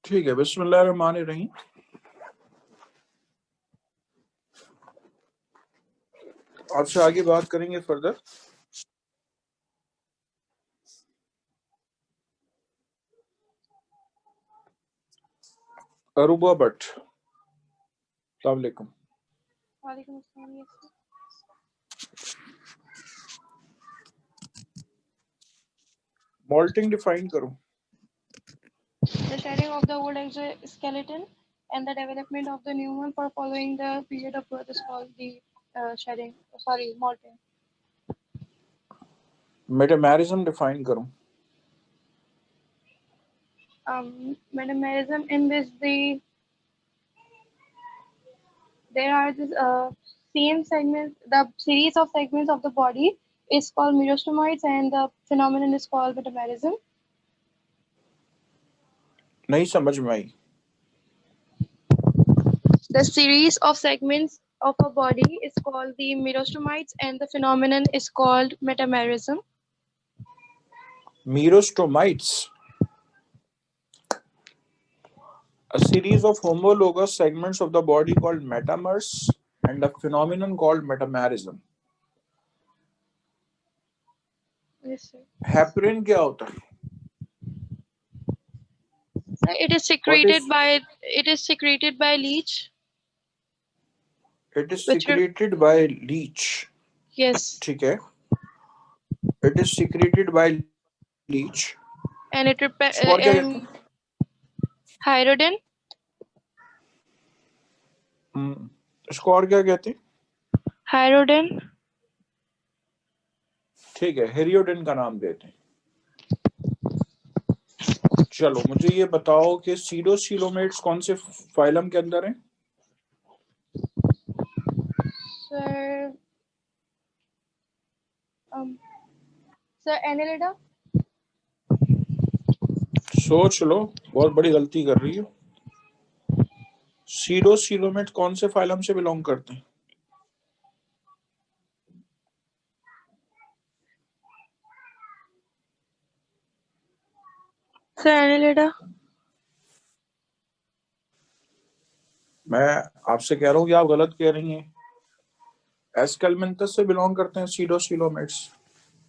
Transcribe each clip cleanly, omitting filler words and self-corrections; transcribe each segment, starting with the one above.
ठीक है, बिस्मिल्लाहिर्रहमानिर्रहीम। आपसे आगे बात करेंगे फर्दर। अरूबा भट्ट, अस्सलाम वालेकुम। वालेकुम अस्सलाम। Yes, sir. मॉल्टिंग डिफाइन करो। The shedding of the old exoskeleton and the development of the new one for following the period of growth is called the shedding. Sorry, molting. Metamerism define करो। Metamerism in which there are this same segments, the series of segments of the body is called merostomoids, and the phenomenon is called metamerism. नहीं समझ में आई। The series of segments of a body is called the merostomoids, and the phenomenon is called metamerism. Merostomites, a series of homologous segments of the body called metamers, and a phenomenon called metamerism. Yes, sir. Heparin क्या होता है? So it is secreted by leech. It is secreted by leech. Yes. ठीक है, it is secreted by leech. And it इसको और क्या कहते हैं? Hyaridin. इसको और क्या कहते हैं? Hyaridin. ठीक है, हेरियोडिन का नाम देते हैं। चलो मुझे ये बताओ कि सीडोसीलोमेट्स कौन से फाइलम के अंदर हैं? Sir, sir, Annelida. सोच लो, बहुत बड़ी गलती कर रही हो। सीडोसीलोमेट कौन से फाइलम से बिलोंग करते हैं? Sir, Annelida. मैं आपसे कह रहा हूँ कि आप गलत कह रही हैं। एस्केलमेंथस से बिलोंग करते हैं सीडोसीलोमेट्स।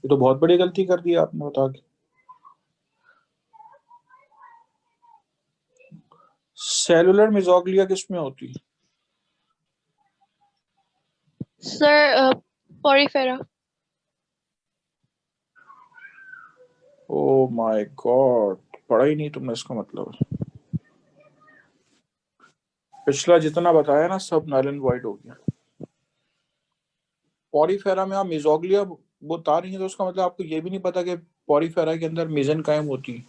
ये तो बहुत बड़ी गलती कर दी आपने बता के। सेलुलर मेसोग्लिया किसमें होती है? Sir, Porifera. Oh my God, पढ़ा ही नहीं तुमने, इसका मतलब पिछला जितना बताया ना सब नल एंड वॉइड हो गया। पॉरीफेरा में आप मेसोग्लिया बता रही हैं तो उसका मतलब आपको ये भी नहीं पता कि पॉरीफेरा के अंदर मेसेनकाइम होती है,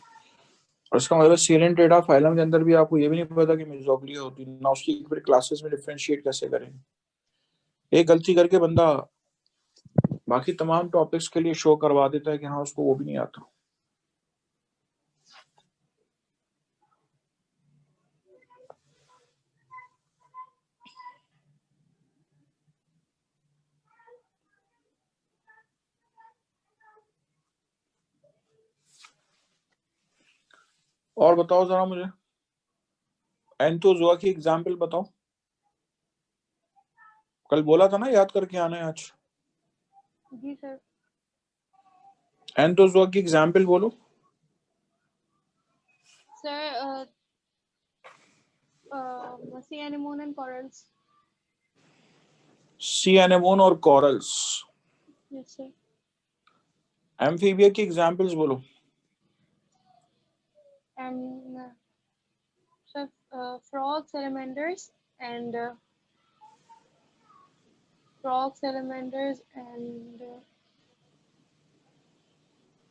और इसका मतलब सीरेंटेडा फाइलम के अंदर भी आपको ये भी नहीं पता कि मेसोग्लिया होती है ना। उसकी फिर क्लासेस में डिफरेंशिएट कैसे करेंगे? एक गलती करके बंदा बाकी तमाम टॉपिक्स के लिए शो करवा देता है कि हाँ उसको वो भी नहीं आता। और बताओ जरा मुझे, एंथोजोआ की एग्जाम्पल बताओ। कल बोला था ना याद करके आना है आज। जी सर। एंथोजोआ की एग्जाम्पल बोलो। Sir, sea anemone and corals. Sea anemone और कॉरल्स। Yes, sir. एम्फीबिया की एग्जाम्पल्स बोलो। And sir, frogs, salamanders, and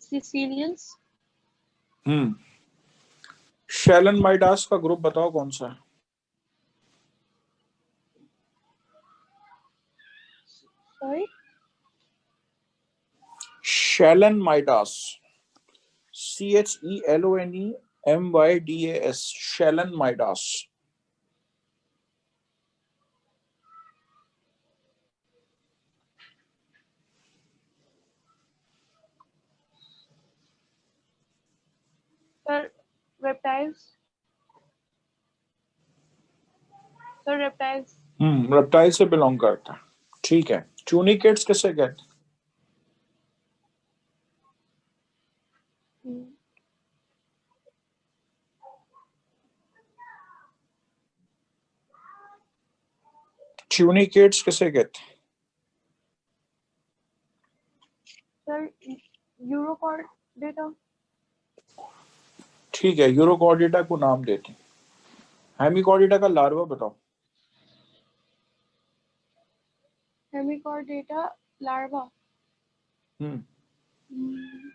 Sicilians. Chelonia mydas का ग्रुप बताओ कौन सा है? Sorry. Chelonia mydas, CHELONEMYDAS, Chelonia mydas. Sir, reptiles. So reptiles. Reptile से belong करता है, ठीक है। ट्यूनिकेट्स किसे कहते हैं? Hmm. ट्यूनिकेट्स किसे कहते हैं? Sir, Eurochordata. ठीक है, यूरोकॉर्डिटा को नाम देते हैं। हेमिकॉर्डिटा का लार्वा बताओ। Hemichordata larva. हम्म Hmm.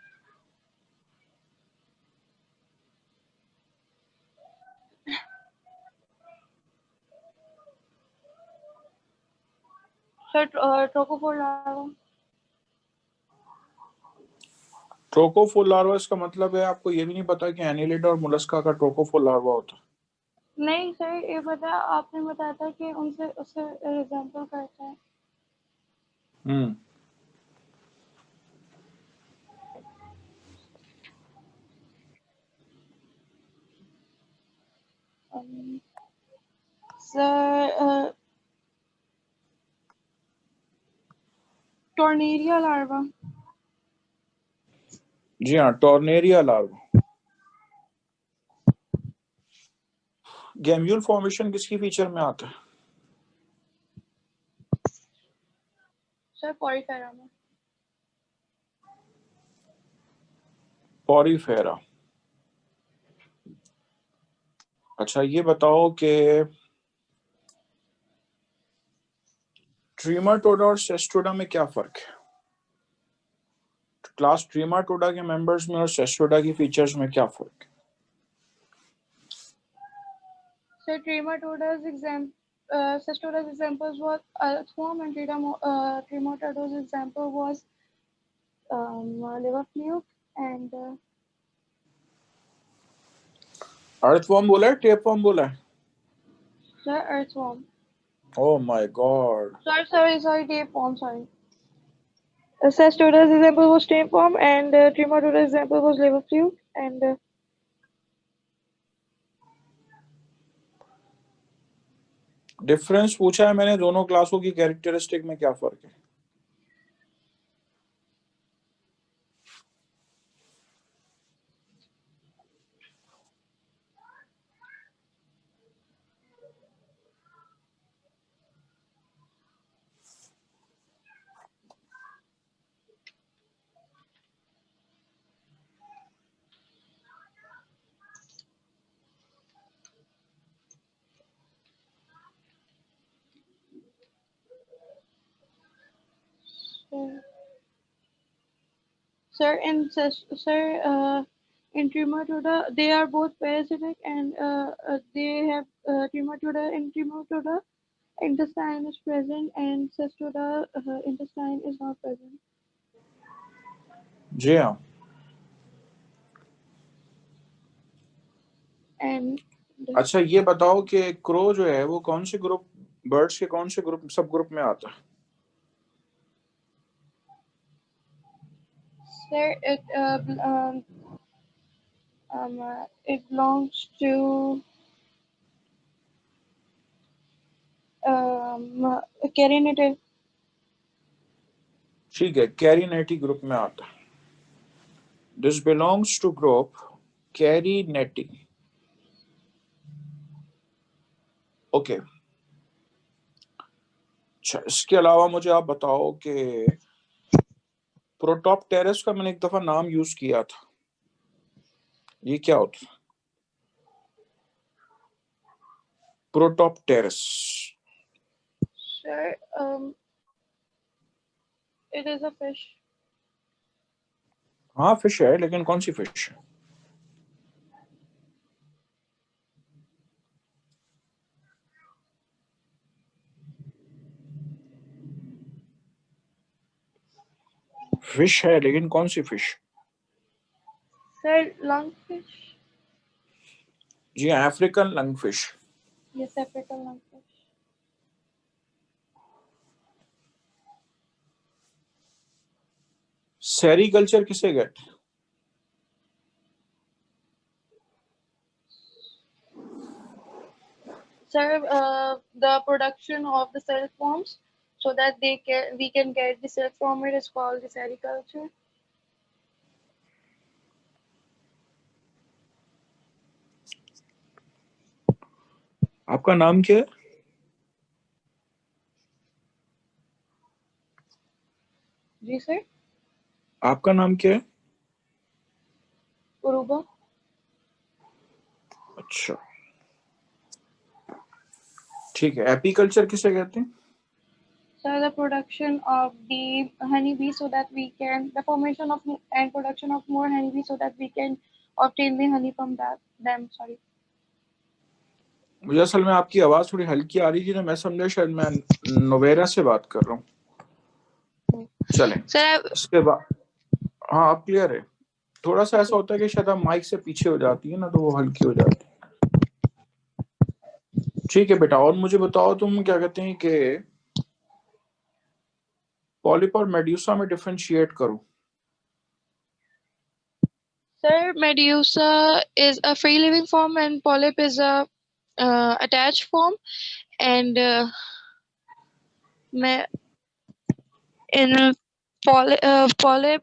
Sir, Trochophore larva. Trochophore larva, इसका मतलब है आपको ये भी नहीं पता कि एनिलिडा और मोलस्का का ट्रोकोफोर लार्वा होता है? नहीं सर, ये पता, आपने बताया था कि उनसे उससे रिजेंबल करता है। हम्म सर, टॉर्नेरिया लार्वा। जी हाँ, टॉर्नेरिया लार्वा। गैम्यूल फॉर्मेशन किसकी फीचर में आता है? सर पॉरीफेरा में। पॉरीफेरा। अच्छा ये बताओ कि ट्रीमाटोडा और सेस्टोडा में क्या फर्क है? क्लास ट्रीमाटोडा के मेंबर्स में और सेस्टोडा की फीचर्स में क्या फर्क है? Sir Trematoda's Cestoda's examples was earthworm and Trematoda's example was liver fluke and earthworm बोला है, टेपवर्म बोला है? sir earthworm. Oh my God. Sorry, tapeworm, sorry. Cestoda's example was tapeworm and Trematoda's example was liver fluke and difference पूछा है मैंने, दोनों क्लासों की कैरेक्टरिस्टिक में क्या फर्क है? sir in Trematoda they are both parasitic and they have in Trematoda intestine is present and Cestoda intestine is not present. जी हाँ। And अच्छा ये बताओ कि क्रो जो है वो कौन से ग्रुप, बर्ड्स के कौन से ग्रुप, सब ग्रुप में आता है? sir it belongs to carinative. ठीक है, कैरिनेटी ग्रुप में आता है। This belongs to group Carinatae. Okay. अच्छा इसके अलावा मुझे आप बताओ कि प्रोटोप्टेरस का मैंने एक दफा नाम यूज किया था, ये क्या होता है? Protopterus. Sir, it is a fish. हाँ फिश है, लेकिन कौन सी फिश है? फिश है लेकिन कौन सी फिश? Sir, lungfish. जी African lungfish. Yes, African lungfish. Sericulture किसे कहते हैं? Sir, the production of the silk worms, so that we can get the silk from it, is called the sericulture. आपका नाम क्या है? जी सर. आपका नाम क्या है? उरुबा. अच्छा, ठीक है. एपीकल्चर किसे कहते हैं? So the production of the honeybee, so that we can, the formation of and production of more honeybee, so that we can obtain the honey from them. Sorry. मुझे असल में आपकी आवाज थोड़ी हल्की आ रही थी ना, मैं समझा शायद मैं नोवेरा से बात कर रहा हूँ. चलें. Sir, इसके बाद हाँ, आप क्लियर है. थोड़ा सा ऐसा होता है कि शायद आप माइक से पीछे हो जाती है ना, तो वो हल्की हो जाती है. ठीक है बेटा, और मुझे बताओ तुम क्या कहते हैं कि पॉलिप और मेड्यूसा में डिफरेंशिएट करो. Sir, Medusa is a free living form and polyp is a attached form. And in polyp,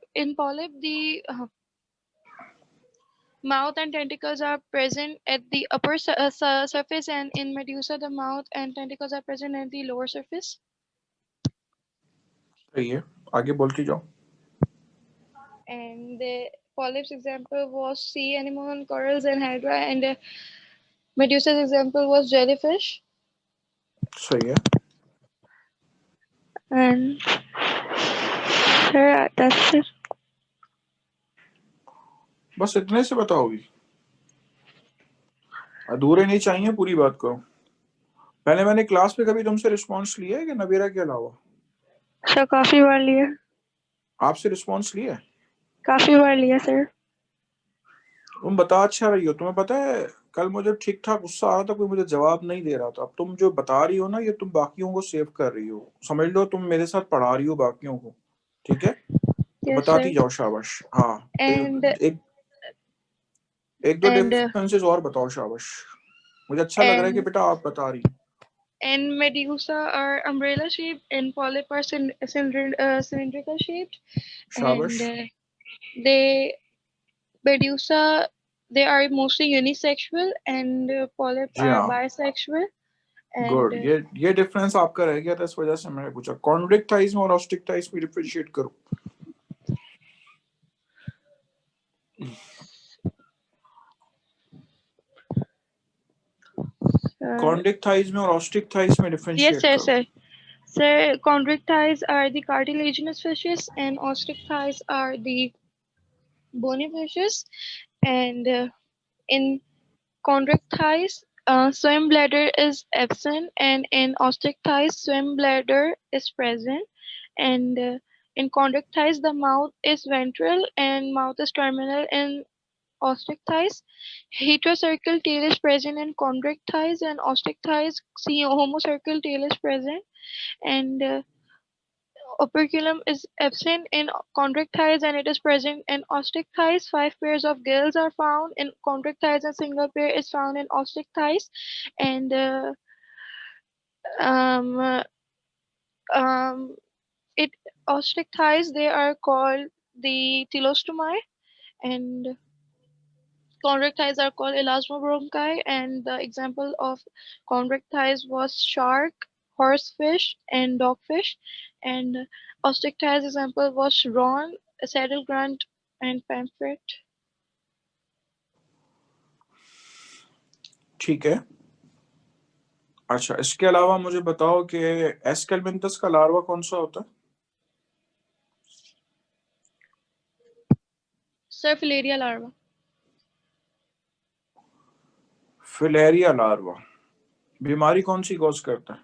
the mouth and tentacles are present at the upper surface, and in Medusa the mouth and tentacles are present at the lower surface. सही है, आगे बोलती जाओ. And the polyp's example was sea anemone, corals, and hydra, and Medusa's example was jellyfish. सही है. And sir, that's it. बस इतने से बताओगी? अधूरे नहीं चाहिए, पूरी बात करो. पहले मैंने क्लास में कभी तुमसे रिस्पांस लिया है कि नबीरा के अलावा? सर काफी बार लिया. आपसे रिस्पांस लिया है? काफी बार लिया सर. तुम बता अच्छा रही हो. तुम्हें पता है कल मुझे ठीक ठाक गुस्सा आ रहा था, कोई मुझे जवाब नहीं दे रहा था. अब तुम जो बता रही हो ना, ये तुम बाकियों को सेव कर रही हो. समझ लो तुम मेरे साथ पढ़ा रही हो बाकियों को. ठीक है, तो बताती जाओ. शाबाश. हाँ, एक एक दो डिफरेंसेस और बताओ. शाबाश, मुझे अच्छा लग रहा है कि बेटा आप बता रही हो. And Medusa are umbrella shaped, and polyp are cylindrical shaped. शाबाश. And they Medusa, they are mostly unisexual, and polyp जी are हाँ, bisexual. गुड. And ये डिफरेंस आपका रह गया था, इस वजह से मैंने पूछा. कॉन्ड्रिक्टाइज में और ऑस्टिक्टाइज में डिफरेंशिएट करो. कॉन्ड्रिक थाइज में और ऑस्टिक थाइज में डिफरेंशिएट yes, करो. sir. Sir, chondric thighs are the cartilaginous fishes, and ostrich thighs are the bony fishes. And in chondric thighs, swim bladder is absent, and in ostrich thighs, swim bladder is present. And in chondric thighs, the mouth is ventral and mouth is terminal in ostrich thighs. Heterocircle tail is present in chondric thighs, and ostrich thighs, homocircle tail is present. And operculum is absent in chondric thighs and it is present in ostrich thighs. 5 pairs of gills are found in chondric thighs and single pair is found in ostrich thighs. And um, ostrich thighs, they are called the telostomi, and chondric thighs are called elasmobronchi. And the example of chondric thighs was shark, horsefish, and dogfish. And ostrich thighs example was swan, saddle grunt, and pamphlet. ठीक है. अच्छा, इसके अलावा मुझे बताओ कि एस्केलमेंथस का larva कौन सा होता है? Sir, filaria larva. Filaria larva. बीमारी कौन सी कॉज करता है?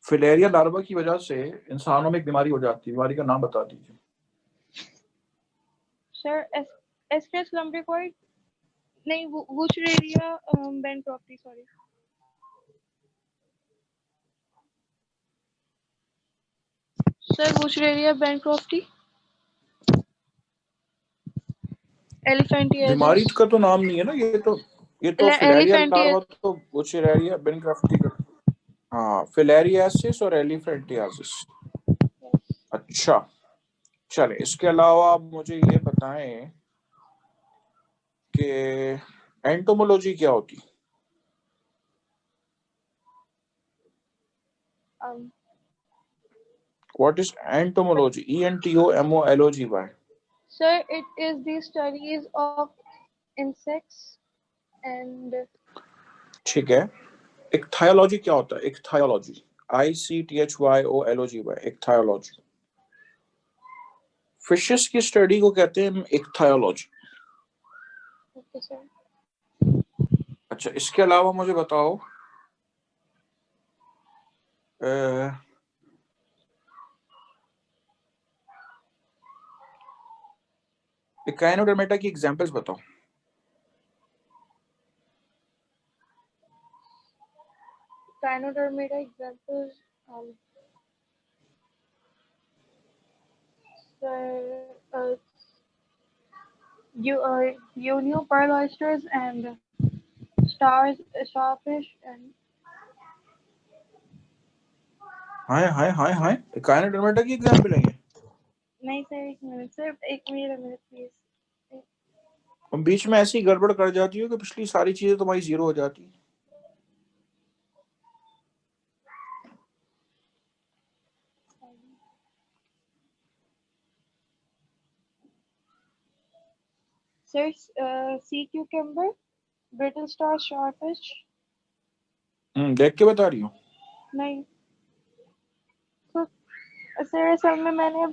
फिलेरिया लार्वा की वजह से इंसानों में एक बीमारी हो जाती है. बीमारी का नाम बता दीजिए. Sir, Escherichia lumbricoid. नहीं, Wuchereria bancrofti, sorry. Sir, Wuchereria bancrofti. Elephantiasis. बीमारी का तो नाम नहीं है ना, ये तो फिलेरिया लार्वा, तो वुचेरेरिया बेनक्राफ्टी का। हाँ, फिलेरियासिस और एलिफेंटियासिस। अच्छा, चले, इसके अलावा आप मुझे ये बताएं कि एंटोमोलॉजी क्या होती? What is entomology? ENTOMOLOGY. Sir, it is the studies of insects and. ठीक है। इक्थायोलॉजी क्या होता है? इक्थायोलॉजी, ICTHYOLOGY, इक्थायोलॉजी। फिशेस की स्टडी को कहते हैं इक्थायोलॉजी। Okay, sir. अच्छा, इसके अलावा मुझे बताओ, इकाइनोडर्मेटा की एग्जांपल्स बताओ। Gynodermata examples. Pearl oysters and starfish and. Hi Echinodermata की एग्जांपल है ये? नहीं सर, एक मिनट सर, एक मिनट प्लीज। तुम बीच में ऐसी गड़बड़ कर जाती हो कि पिछली सारी चीजें तुम्हारी जीरो हो जाती है। Sir, sea cucumber, brittle star starfish. देख के बता रही हूँ। नहीं तो सर, सब में मैंने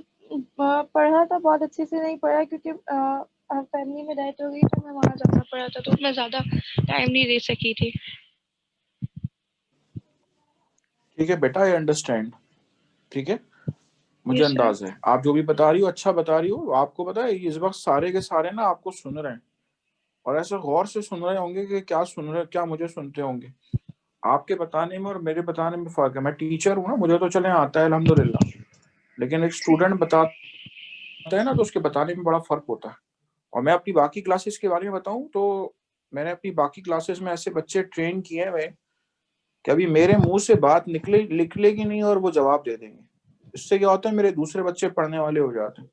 पढ़ा था, बहुत अच्छे से नहीं पढ़ा क्योंकि फैमिली में डेथ हो गई तो मैं वहां जाना पड़ा था, तो मैं ज्यादा टाइम नहीं दे सकी थी। ठीक है बेटा, आई अंडरस्टैंड। ठीक है, मुझे Yes, sir. अंदाज है आप जो भी बता रही हो अच्छा बता रही हो। आपको पता है इस वक्त सारे के सारे ना आपको सुन रहे हैं, और ऐसे गौर से सुन रहे होंगे कि क्या सुन रहे, क्या मुझे सुनते होंगे। आपके बताने में और मेरे बताने में फर्क है। मैं टीचर हूँ ना, मुझे तो चले आता है अल्हम्दुलिल्लाह, लेकिन एक स्टूडेंट बताता है ना तो उसके बताने में बड़ा फर्क होता है। और मैं अपनी बाकी क्लासेस के बारे में बताऊं तो मैंने अपनी बाकी क्लासेस में ऐसे बच्चे ट्रेन किए हुए कि अभी मेरे मुंह से बात निकलेगी नहीं और वो जवाब दे देंगे। इससे क्या होता है, मेरे दूसरे बच्चे पढ़ने वाले हो जाते हैं।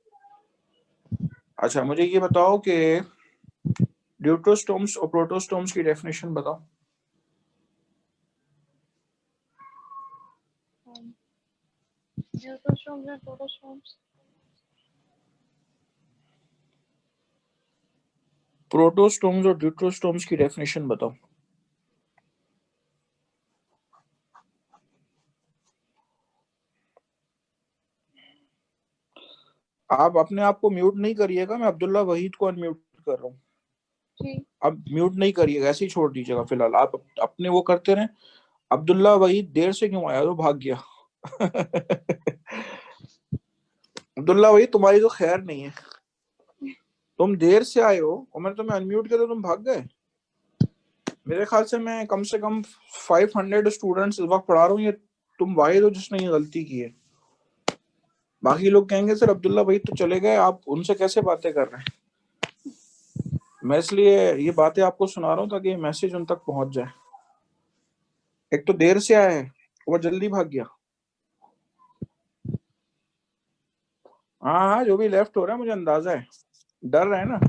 अच्छा, मुझे ये बताओ कि ड्यूटरोस्टोम्स और प्रोटोस्टोम्स की डेफिनेशन बताओ। Deuterostomes and protostomes. प्रोटोस्टोम्स और ड्यूटरोस्टोम्स की डेफिनेशन बताओ। आप अपने आप को म्यूट नहीं करिएगा, मैं अब्दुल्ला वहीद को अनम्यूट कर रहा हूँ। अब म्यूट नहीं करिएगा, ऐसे ही छोड़ दीजिएगा फिलहाल। आप अपने वो करते रहे। अब्दुल्ला वहीद देर से क्यों आया, तो भाग गया। अब्दुल्ला वहीद, तुम्हारी तो खैर नहीं है, तुम देर से आए हो और मैंने तुम्हें अनम्यूट किया तो तुम भाग गए। मेरे ख्याल से कम 500 स्टूडेंट्स इस वक्त पढ़ा रहा हूँ, ये तुम वाहिद हो जिसने ये गलती की है। बाकी लोग कहेंगे सर अब्दुल्ला भाई तो चले गए, आप उनसे कैसे बातें कर रहे हैं। मैं इसलिए ये बातें आपको सुना रहा हूँ ताकि मैसेज उन तक पहुंच जाए। एक तो देर से आया है, वो जल्दी भाग गया। हाँ, जो भी लेफ्ट हो रहा है मुझे अंदाजा है, डर रहे हैं ना,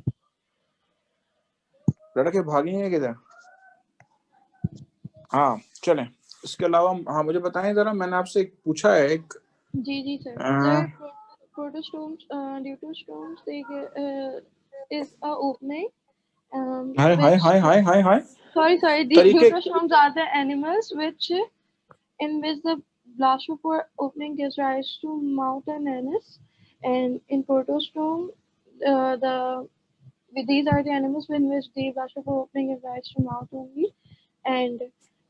डर के भागेंगे किधर। हाँ चलें, इसके अलावा हाँ मुझे बताएं जरा, मैंने आपसे एक पूछा है एक। जी sir. Sir, protostomes, deuterostomes, is a opening. हाय Sorry. The deuterostomes are the animals in which the blastopore opening gives rise to mouth and anus, and in protostome, these are the animals in which the blastopore opening gives rise to mouth only, and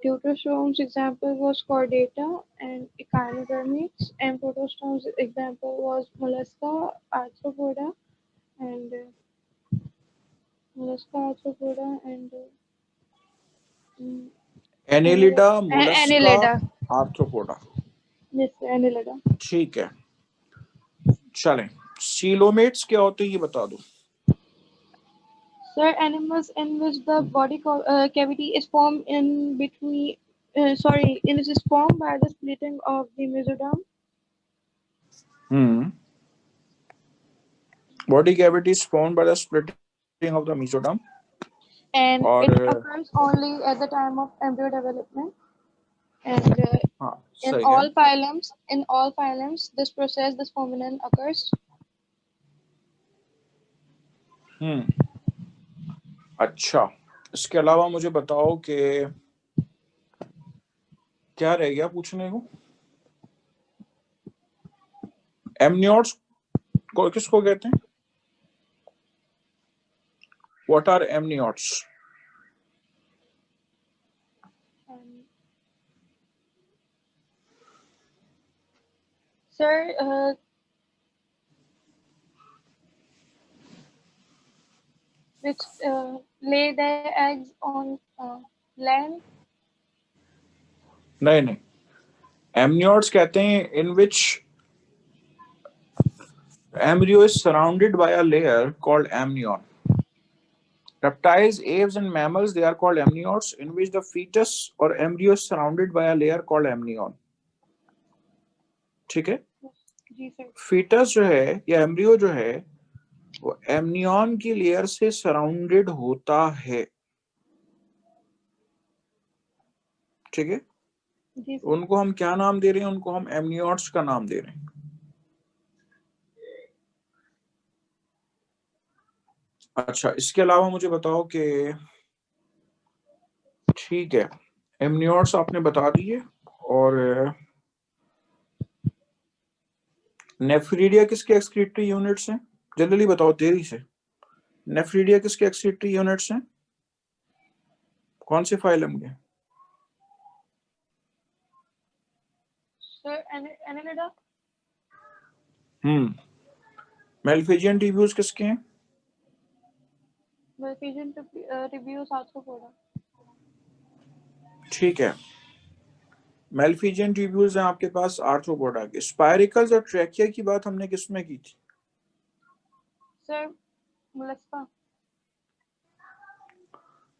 deuterostomes example was chordata and echinodermics, and protostomes example was mollusca, arthropoda, and Annelida, Mollusca, Annelida. Arthropoda. Yes, Annelida. ठीक है, चलें, coelomates क्या होते हैं ये बता दो। Sir, animals in which the body cavity is formed in between, it is formed by the splitting of the mesoderm. Body cavity is formed by the splitting of the mesoderm. And और it occurs only at the time of embryo development. And हाँ in सही all है। phylums, this process, this phenomenon occurs. अच्छा, इसके अलावा मुझे बताओ कि क्या रह गया पूछने को। एमनियोट्स को किसको कहते हैं? What are amniotes? Sir, which lay their eggs on land. नहीं, एमनियोट्स कहते हैं in which embryo is surrounded by a layer called amnion. Reptiles, aves and mammals, they are called amniotes, in which the fetus or embryo is surrounded by a layer called amnion. ठीक है? जी sir. Foetus जो है या embryo जो है वो amnion की layer से सराउंडेड होता है। ठीक है? उनको हम क्या नाम दे रहे हैं? उनको हम एमनियोट्स का नाम दे रहे हैं। अच्छा, इसके अलावा मुझे बताओ कि ठीक है, एमनियोट्स आपने बता दिए। और नेफ्रिडिया किसके एक्सक्रीटरी यूनिट्स हैं? जनरली बताओ देरी से। नेफ्रिडिया किसके एक्सक्रीटरी यूनिट्स हैं? कौन से फाइलम के? Sir Annelida. मेलफिजियन टिब्यूल्स किसके हैं? मेलफिजियन टिब्यूल्स आर्थ्रोपोडा। ठीक है, मेलफिजियन टिब्यूल्स हैं आपके पास आर्थ्रोपोडा के। स्पाइरिकल्स और ट्रैकिया की बात हमने किसमें की थी? Sir Mollusca.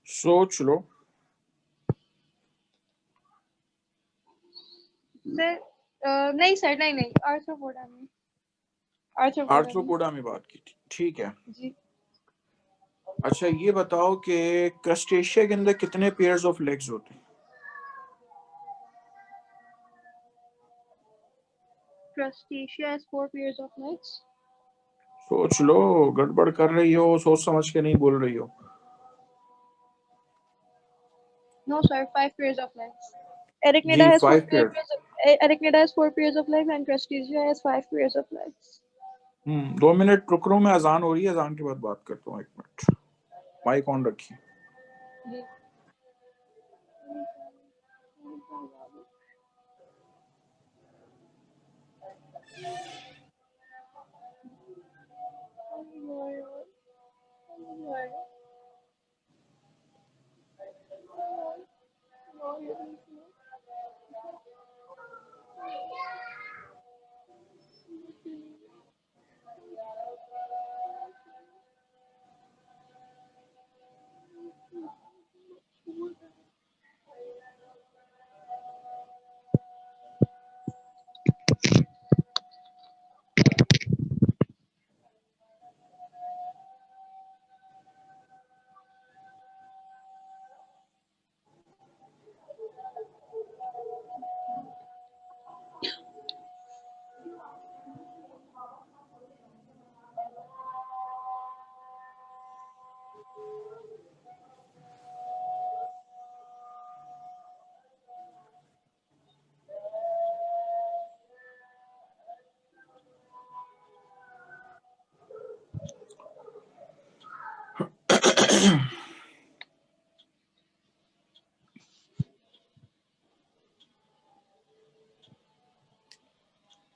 सोच लो। सर नहीं सर, नहीं आर्थ्रोपोडा में। आर्थ्रोपोडा में बात की थी, ठीक है जी। अच्छा, ये बताओ कि क्रस्टेशिया के अंदर कितने पेयर्स ऑफ लेग्स होते हैं? Crustacean has 4 pairs of legs. सोच लो, गड़बड़ कर रही हो, सोच समझ के नहीं बोल रही हो। No sir, 5 pairs of legs. Arachnida has 4 5 pairs. Arachnida has 4 pairs of legs and Crustacea has 5 pairs of legs. 2 minute रुक रो, मैं अजान हो रही है, अजान के बाद बात करता हूँ। 1 मिनट, माइक ऑन रखिए।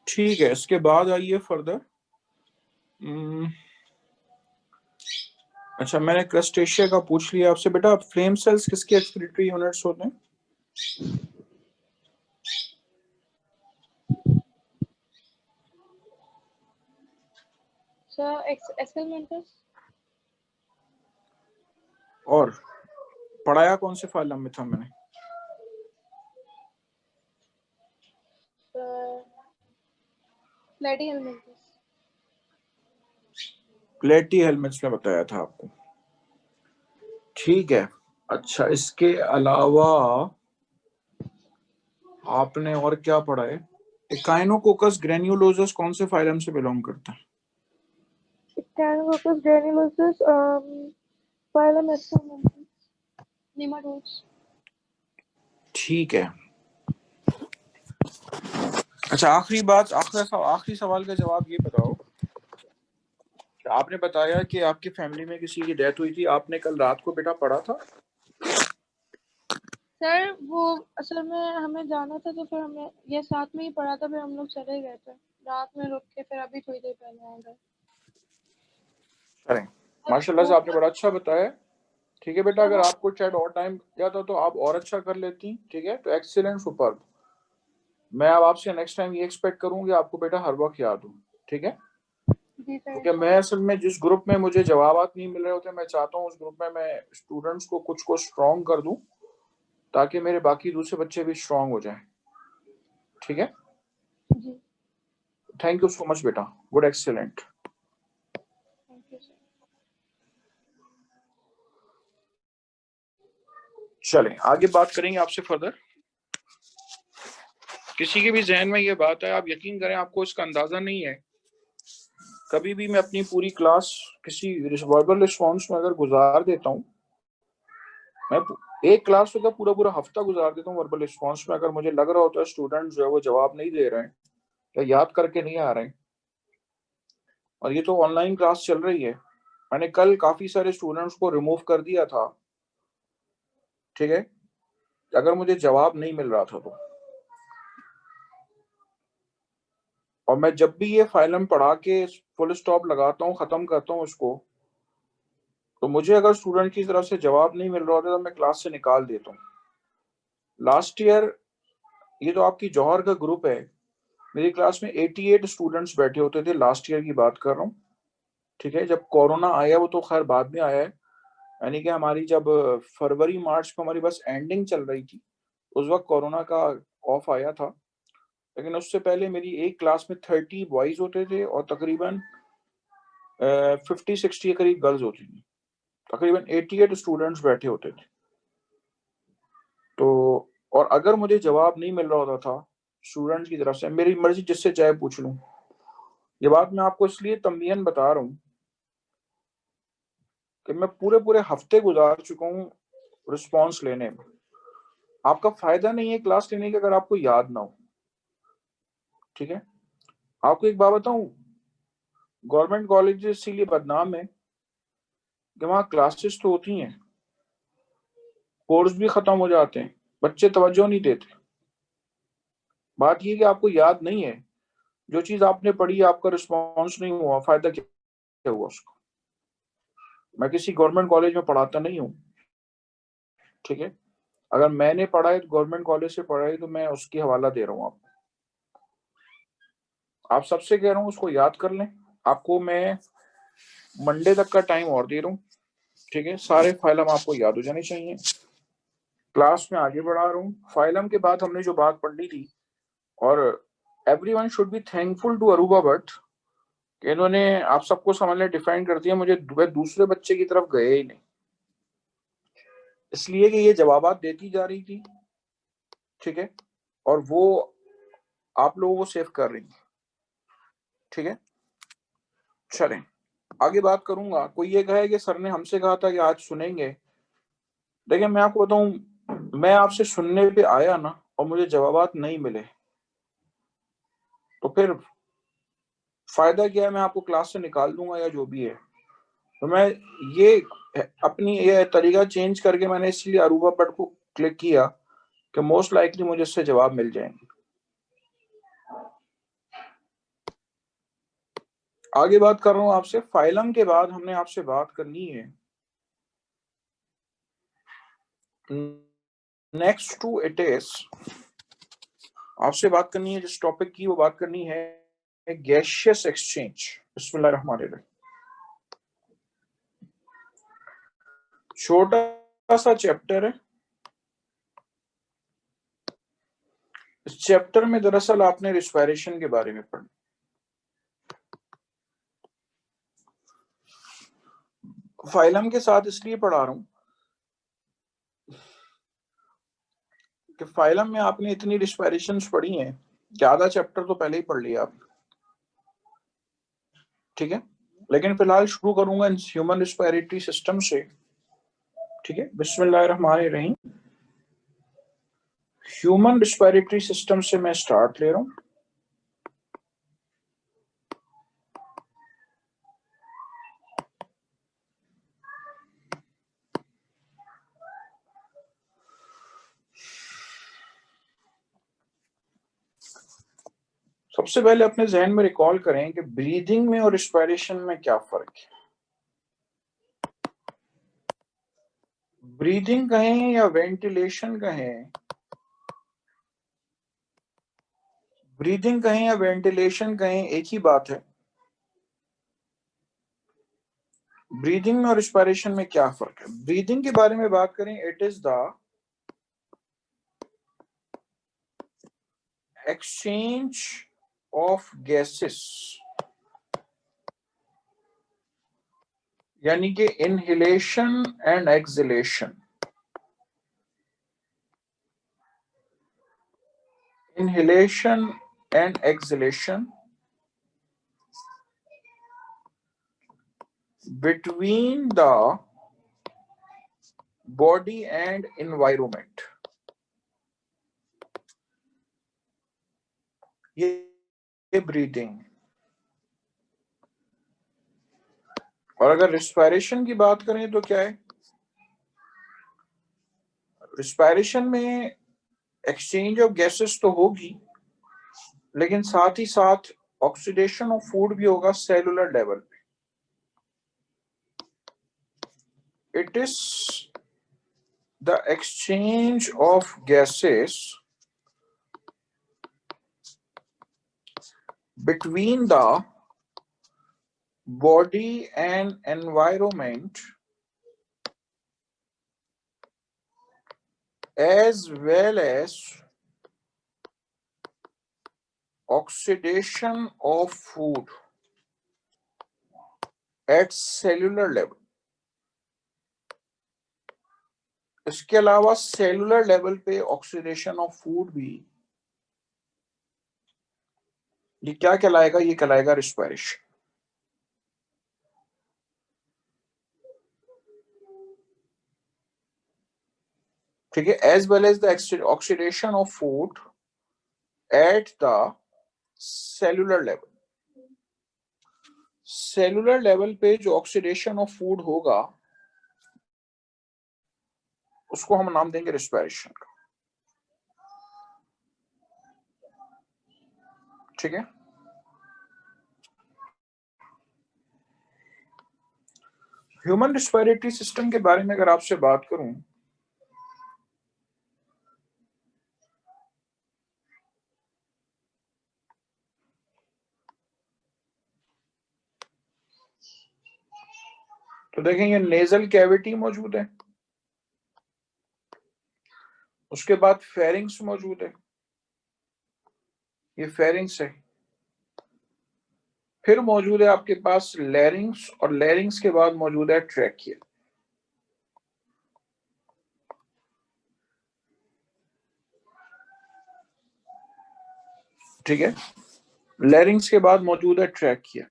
ठीक है, इसके बाद आइए फर्दर। अच्छा, मैंने क्रस्टेशिया का पूछ लिया आपसे। बेटा, फ्लेम सेल्स किसके एक्सक्रीटरी यूनिट्स होते हैं? Sir excel methods. और पढ़ाया कौन से फाइलम में था मैंने? प्लेटी हेलमेट्स। प्लेटी हेलमेट्स में बताया था आपको, ठीक है। अच्छा, इसके अलावा आपने और क्या पढ़ा है? एकाइनोकोकस ग्रेन्युलोसस कौन से फाइलम से बिलोंग करता है? एकाइनोकोकस ग्रेन्युलोसस फाइलम नेमाटोड्स। ठीक है। अच्छा, आखिरी बात, आखिरी सवाल का जवाब ये बताओ, आपने बताया कि आपकी फैमिली में किसी की डेथ हुई थी, आपने कल रात को बेटा पढ़ा था? सर वो असल में हमें जाना था तो फिर हमें ये साथ में ही पढ़ा था, फिर हम लोग चले गए थे रात में रुक के, फिर अभी थोड़ी देर पहले आए गए। अरे माशाल्लाह से आपने बड़ा अच्छा बताया। ठीक है बेटा, अगर आपको शायद और टाइम जाता तो आप और अच्छा कर लेती। ठीक है, तो एक्सीलेंट, सुपर। मैं अब आपसे नेक्स्ट टाइम ये एक्सपेक्ट करूंगी आपको बेटा हर वक्त याद हो। ठीक है, जी सर। क्योंकि मैं असल में जिस ग्रुप में मुझे जवाब नहीं मिल रहे होते, मैं चाहता हूँ उस ग्रुप में मैं स्टूडेंट्स को कुछ को स्ट्रॉन्ग कर दूं, ताकि मेरे बाकी दूसरे बच्चे भी स्ट्रॉन्ग हो जाएं। ठीक है, जी थैंक यू सो मच बेटा, good, excellent. Thank you sir. चलें आगे बात करेंगे आपसे फर्दर। किसी के भी जहन में ये बात है, आप यकीन करें आपको इसका अंदाजा नहीं है, कभी भी मैं अपनी पूरी क्लास किसी वर्बल रिस्पॉन्स में अगर गुजार देता हूँ, मैं एक क्लास का पूरा पूरा हफ्ता गुजार देता हूँ वर्बल रिस्पॉन्स में, अगर मुझे लग रहा होता है स्टूडेंट जो है वो जवाब नहीं दे रहे हैं या याद करके नहीं आ रहे हैं, और ये तो ऑनलाइन क्लास चल रही है, मैंने कल काफी सारे स्टूडेंट्स को रिमूव कर दिया था। ठीक है, अगर मुझे जवाब नहीं मिल रहा था तो, और मैं जब भी ये फाइलम पढ़ा के फुल स्टॉप लगाता हूँ, खत्म करता हूँ उसको, तो मुझे अगर स्टूडेंट की तरफ से जवाब नहीं मिल रहा होता तो मैं क्लास से निकाल देता हूँ। लास्ट ईयर, ये तो आपकी जौहर का ग्रुप है, मेरी क्लास में 88 स्टूडेंट्स बैठे होते थे, लास्ट ईयर की बात कर रहा हूँ। ठीक है, जब कोरोना आया, वो तो खैर बाद में आया है, यानी कि हमारी जब फरवरी मार्च में हमारी बस एंडिंग चल रही थी, उस वक्त कोरोना का ऑफ आया था, लेकिन उससे पहले मेरी एक क्लास में 30 बॉयज होते थे और तकरीबन 50-60 के करीब गर्ल्स होती थी, तकरीबन 88 स्टूडेंट्स बैठे होते थे। तो और अगर मुझे जवाब नहीं मिल रहा होता था स्टूडेंट्स की तरफ से, मेरी मर्जी जिससे चाहे पूछ लूं, ये बात मैं आपको इसलिए तंबीहन बता रहा हूँ कि मैं पूरे पूरे हफ्ते गुजार चुका हूँ रिस्पॉन्स लेने में। आपका फायदा नहीं है क्लास लेने का अगर आपको याद ना हो। ठीक है, आपको एक बात बताऊं, गवर्नमेंट कॉलेज इसीलिए बदनाम है कि वहां क्लासेस तो होती हैं, कोर्स भी खत्म हो जाते हैं, बच्चे तवज्जो नहीं देते। बात ये कि आपको याद नहीं है, जो चीज आपने पढ़ी आपका रिस्पॉन्स नहीं हुआ, फायदा क्या हुआ उसको? मैं किसी गवर्नमेंट कॉलेज में पढ़ाता नहीं हूँ। ठीक है, अगर मैंने पढ़ा है गवर्नमेंट कॉलेज से पढ़ा है तो मैं उसकी हवाला दे रहा हूँ आपको। आप सबसे कह रहा हूँ उसको याद कर लें, आपको मैं मंडे तक का टाइम और दे रहा हूँ। ठीक है, सारे फाइलम आपको याद हो जाने चाहिए। क्लास में आगे बढ़ा रहा हूँ, फाइलम के बाद हमने जो बात पढ़ ली थी, और everyone should be thankful to Aruba Bhatt कि इन्होंने आप सबको समझ ले डिफाइन कर दिया, मुझे दूसरे बच्चे की तरफ गए ही नहीं, इसलिए कि ये जवाबात देती जा रही थी। ठीक है, और वो आप लोगों को सेव कर रही थी। ठीक है, चलें आगे बात करूंगा। कोई ये कहे कि सर ने हमसे कहा था कि आज सुनेंगे, देखिए मैं आपको बताऊं, मैं आपसे सुनने पे आया ना और मुझे जवाबात नहीं मिले तो फिर फायदा क्या है? मैं आपको क्लास से निकाल दूंगा या जो भी है। तो मैं ये अपनी ये तरीका चेंज करके मैंने इसलिए अरूबा भट्ट को क्लिक किया कि मोस्ट लाइकली मुझे इससे जवाब मिल जाएंगे। आगे बात कर रहा हूं आपसे, फाइलम के बाद हमने आपसे बात करनी है नेक्स्ट टू इट इज, आपसे बात करनी है जिस टॉपिक की, वो बात करनी है गैसियस एक्सचेंज। बिस्मिल्लाहिर्रहमानिर्रहीम। छोटा सा चैप्टर है। इस चैप्टर में दरअसल आपने रिस्पायरेशन के बारे में पढ़ना। फाइलम के साथ इसलिए पढ़ा रहा हूं कि फाइलम में आपने इतनी रिस्पायरेशंस पढ़ी हैं कि आधा चैप्टर तो पहले ही पढ़ लिया आप, ठीक है। लेकिन फिलहाल शुरू करूंगा ह्यूमन रिस्पायरेटरी सिस्टम से, ठीक है। बिस्मिल्लाहिर्रहमानिर्रहीम। ह्यूमन रिस्पायरेटरी सिस्टम से मैं स्टार्ट ले रहा हूं। सबसे पहले अपने जहन में रिकॉल करें कि ब्रीदिंग में और रिस्पायरेशन में क्या फर्क है। ब्रीदिंग कहें या वेंटिलेशन कहें, ब्रीदिंग कहें या वेंटिलेशन कहें, एक ही बात है। ब्रीदिंग में और रिस्पायरेशन में क्या फर्क है। ब्रीदिंग के बारे में बात करें, it is the exchange of gases, यानी कि inhalation and exhalation. Inhalation and exhalation between the body and environment. ये ब्रीदिंग। और अगर रिस्पायरेशन की बात करें तो क्या है। रिस्पायरेशन में एक्सचेंज ऑफ गैसेस तो होगी, लेकिन साथ ही साथ ऑक्सीडेशन ऑफ फूड भी होगा सेलुलर लेवल पे। It is the exchange of gases between the body and environment, as well as oxidation of food at cellular level. इसके अलावा सेलुलर लेवल पे ऑक्सीडेशन ऑफ फूड भी, ये क्या कहलाएगा, ये कहलाएगा रिस्पायरेशन, ठीक है। As well as the oxidation of food at the cellular level. Cellular level पे जो ऑक्सीडेशन ऑफ फूड होगा उसको हम नाम देंगे रिस्पायरेशन का, ठीक है। ह्यूमन रिस्पायरेटरी सिस्टम के बारे में अगर आपसे बात करूं तो देखें ये नेजल कैविटी मौजूद है, उसके बाद फेरिंग्स मौजूद है, ये फेरिंग्स है। फिर मौजूद है आपके पास लैरिंग्स, और लैरिंग्स के बाद मौजूद है ट्रैकिया, ठीक है। लैरिंग्स के बाद मौजूद है ट्रैकिया।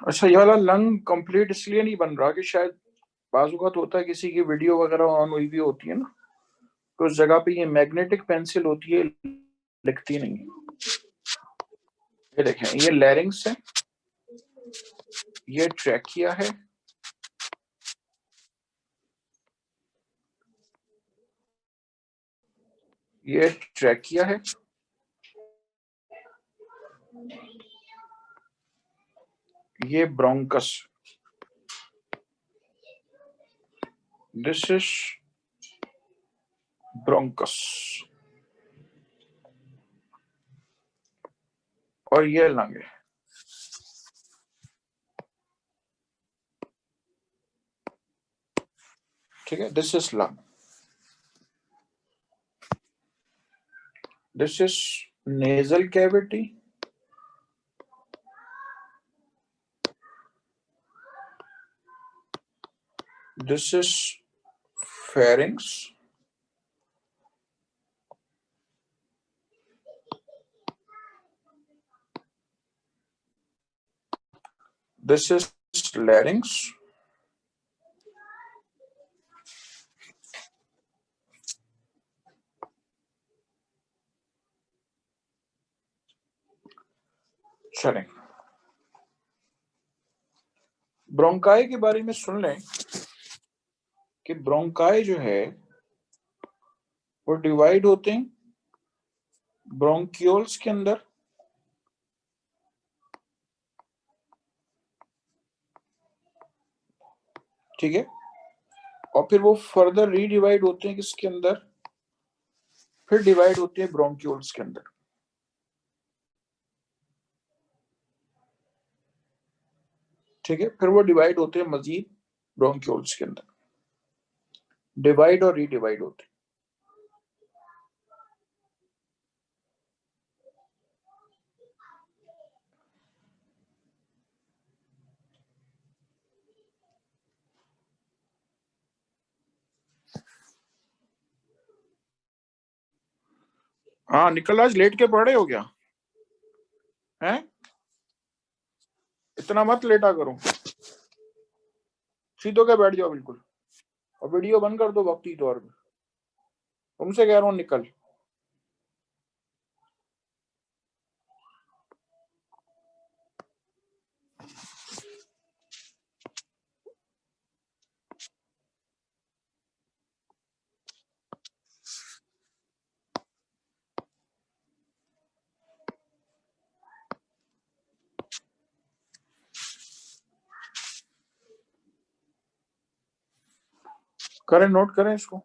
अच्छा, ये वाला लंग कंप्लीट इसलिए नहीं बन रहा कि शायद बाजू का तो होता है किसी की वीडियो वगैरह ऑन हुई भी होती है ना, तो उस जगह पे ये मैग्नेटिक पेंसिल होती है, लिखती नहीं। ये देखें, ये लैरिंग्स है, ये ट्रैकिया है, ये ट्रैकिया है, ये ब्रोंकस, दिस इज ब्रोंकस, और ये लंग है। ठीक है, this is lung, this is nasal cavity, this is pharynx, this is larynx, चलें ब्रोंकाई के बारे में सुन लें कि ब्रोंकाई जो है वो डिवाइड होते हैं ब्रोंक्यूल्स के अंदर, ठीक है, और फिर वो फर्दर रीडिवाइड होते हैं किसके अंदर, फिर डिवाइड होते हैं ब्रोंक्यूल्स के अंदर। ठीक है, फिर वो डिवाइड होते हैं मजीद ब्रोंक्यूल्स के अंदर, डिवाइड और रीडिवाइड होते हैं। हाँ निकल, आज लेट के पढ़े हो क्या हैं? इतना मत लेटा करो, सीधो के बैठ जाओ बिल्कुल, और वीडियो बंद कर दो वक्ती तौर पे, तुमसे कह रहा हूँ निकल। करें, नोट करें इसको।